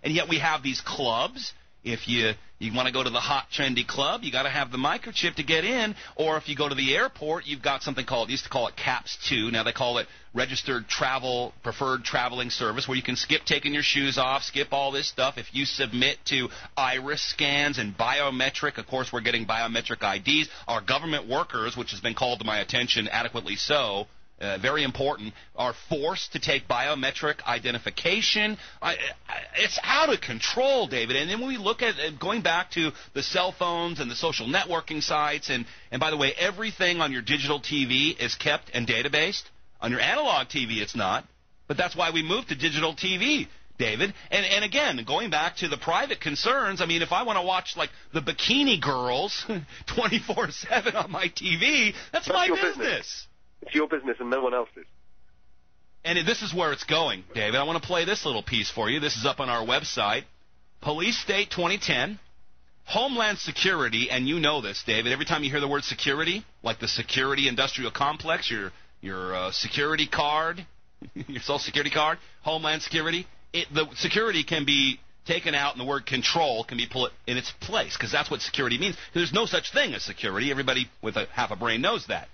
And yet we have these clubs. If you want to go to the hot, trendy club, you got to have the microchip to get in. Or if you go to the airport, you've got something called, used to call it CAPS 2. Now they call it Registered Travel Preferred Traveling Service, where you can skip taking your shoes off, skip all this stuff. If you submit to iris scans and biometric, of course we're getting biometric IDs. Our government workers, which has been called to my attention adequately so, very important, are forced to take biometric identification. It's out of control, David. And then when we look at going back to the cell phones and the social networking sites, and by the way, everything on your digital TV is kept and databased. On your analog TV, it's not. But that's why we moved to digital TV, David. And again, going back to the private concerns, I mean, if I want to watch, like, the Bikini Girls 24/7 on my TV, that's my business. It's your business and no one else's. And this is where it's going, David. I want to play this little piece for you. This is up on our website. Police State 2010, Homeland Security, and you know this, David. Every time you hear the word security, like the security industrial complex, your security card, your social security card, Homeland Security, the security can be taken out and the word control can be put in its place, because that's what security means. There's no such thing as security. Everybody with half a brain knows that.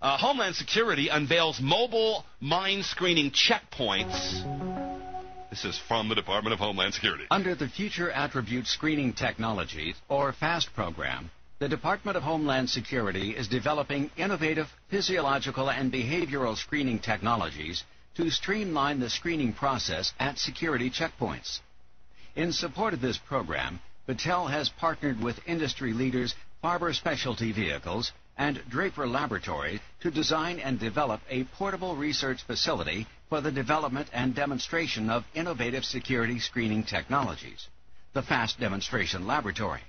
Homeland Security unveils mobile mine screening checkpoints. This is from the Department of Homeland Security. Under the Future Attribute Screening Technologies, or FAST program, the Department of Homeland Security is developing innovative physiological and behavioral screening technologies to streamline the screening process at security checkpoints. In support of this program, Battelle has partnered with industry leaders Farber Specialty Vehicles and Draper Laboratories to design and develop a portable research facility for the development and demonstration of innovative security screening technologies, the FAST Demonstration Laboratory.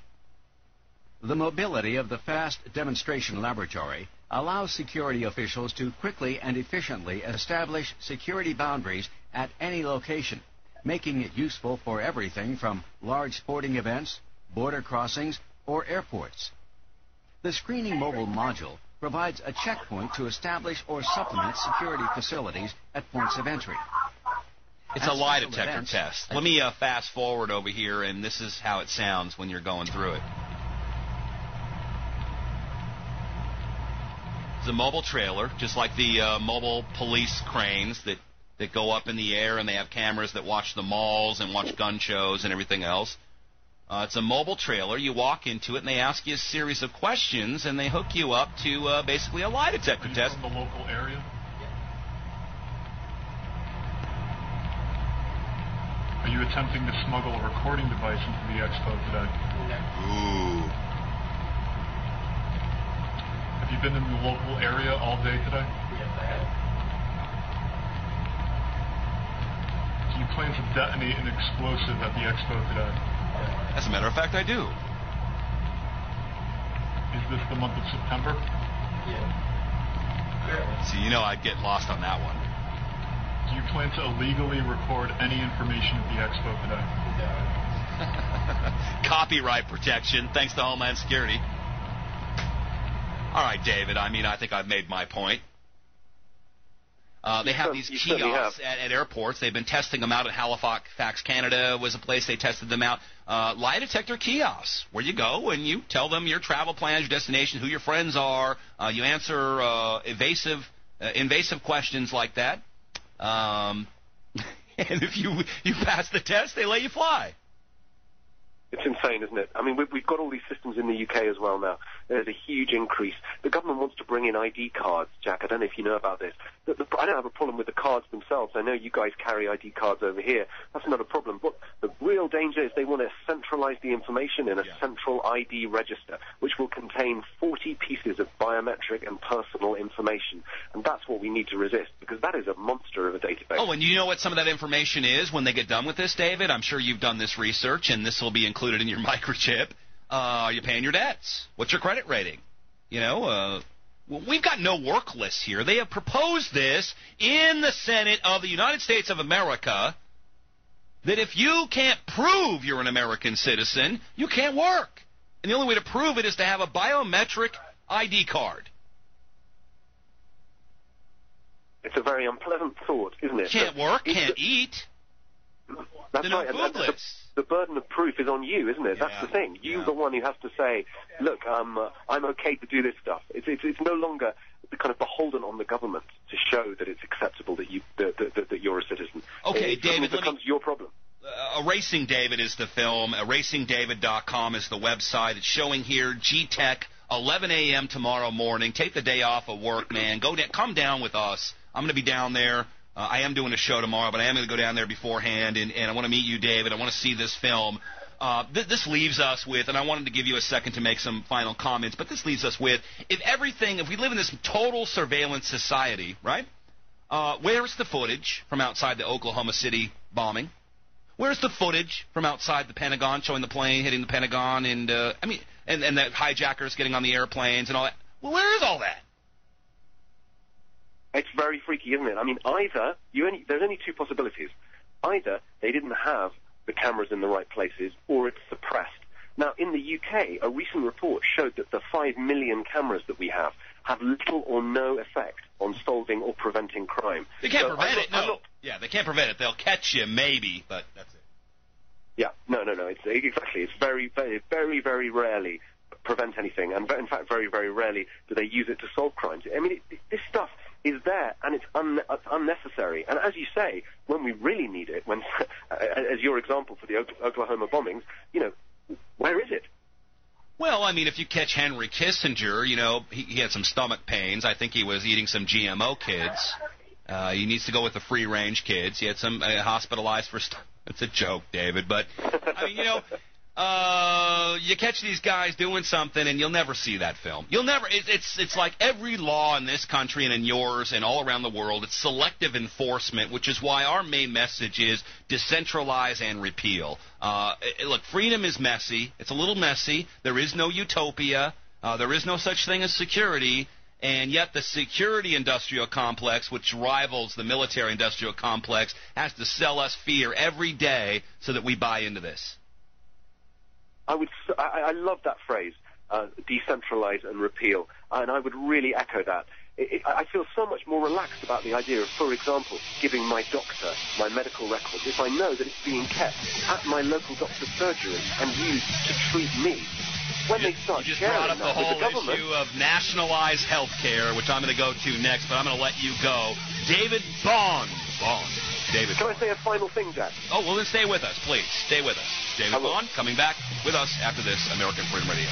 The mobility of the FAST Demonstration Laboratory allows security officials to quickly and efficiently establish security boundaries at any location, making it useful for everything from large sporting events, border crossings, or airports. The screening mobile module provides a checkpoint to establish or supplement security facilities at points of entry. It's a lie detector test. Let me fast forward over here, and this is how it sounds when you're going through it. It's a mobile trailer, just like the mobile police cranes that go up in the air, and they have cameras that watch the malls and watch gun shows and everything else. It's a mobile trailer. You walk into it, and they ask you a series of questions, and they hook you up to basically a lie detector test. From the local area? Are you attempting to smuggle a recording device into the expo today? Ooh. Have you been in the local area all day today? Yes, I have. Do you plan to detonate an explosive at the expo today? As a matter of fact, I do. Is this the month of September? Yeah. See, you know I'd get lost on that one. Do you plan to illegally record any information at the expo today? No. Copyright protection, thanks to Homeland Security. All right, David, I think I've made my point. They have these kiosks at airports. They've been testing them out at Halifax, Canada was a place they tested them out. Lie detector kiosks, where you go and you tell them your travel plans, your destination, who your friends are. You answer invasive questions like that. And if you pass the test, they let you fly. It's insane, isn't it? I mean, we've got all these systems in the UK as well now. There's a huge increase. The government wants to bring in ID cards, Jack. I don't know if you know about this. I don't have a problem with the cards themselves. I know you guys carry ID cards over here. That's not a problem. But the real danger is they want to centralize the information in a central ID register, which will contain 40 pieces of biometric and personal information. And that's what we need to resist, because that is a monster of a database. Oh, and you know what some of that information is when they get done with this, David? I'm sure you've done this research, and this will be included in your microchip. Are you paying your debts? What's your credit rating? You know, we've got no work lists here. They have proposed this in the Senate of the United States of America, that if you can't prove you're an American citizen, you can't work. And the only way to prove it is to have a biometric ID card. It's a very unpleasant thought, isn't it? Can't work, can't eat. That's the right. And no-food list. The burden of proof is on you, isn't it? Yeah. That's the thing. You're Yeah. the one who has to say, look, I'm okay to do this stuff. It's no longer the kind of beholden on the government to show that it's acceptable that you're a citizen. Okay, David, it becomes your problem. Erasing David is the film. ErasingDavid.com is the website. It's showing here, G-Tech, 11 a.m. tomorrow morning. Take the day off of work, man. Come down with us. I'm going to be down there. I am doing a show tomorrow, but I am going to go down there beforehand, and I want to meet you, David. I want to see this film. This leaves us with, and I wanted to give you a second to make some final comments, but this leaves us with, if we live in this total surveillance society, right, where's the footage from outside the Oklahoma City bombing? Where's the footage from outside the Pentagon showing the plane hitting the Pentagon and the hijackers getting on the airplanes and all that? Well, where is all that? It's very freaky, isn't it? I mean, either there's only two possibilities. Either they didn't have the cameras in the right places, or it's suppressed. Now, in the UK, a recent report showed that the 5 million cameras that we have little or no effect on solving or preventing crime. They can't prevent it, no. Yeah, they can't prevent it. They'll catch you, maybe, but that's it. Yeah, no. It's very, very, very, very rarely prevent anything, and in fact, very, very rarely do they use it to solve crimes. I mean, this stuff is there, and it's unnecessary. And as you say, when we really need it, when, as your example for the Oklahoma bombings, where is it? Well, I mean, if you catch Henry Kissinger, he had some stomach pains. I think he was eating some GMO kids. He needs to go with the free-range kids. He had some hospitalized for it's a joke, David, but, I mean, you catch these guys doing something, and you'll never see that film. You'll never. It's like every law in this country and in yours and all around the world. It's selective enforcement, which is why our main message is decentralize and repeal. Look, freedom is messy. It's a little messy. There is no utopia. There is no such thing as security. And yet the security industrial complex, which rivals the military industrial complex, has to sell us fear every day so that we buy into this. I love that phrase, decentralize and repeal, and I would really echo that. I feel so much more relaxed about the idea of, for example, giving my doctor my medical records if I know that it's being kept at my local doctor's surgery and used to treat me. When they start you just sharing brought up the that with whole the government, issue of nationalized health care, which I'm going to go to next, but I'm going to let you go. David Bond. David. Can I say a final thing, Jack? Oh, well, then stay with us, please. Stay with us. David Bond coming back with us after this, American Freedom Radio.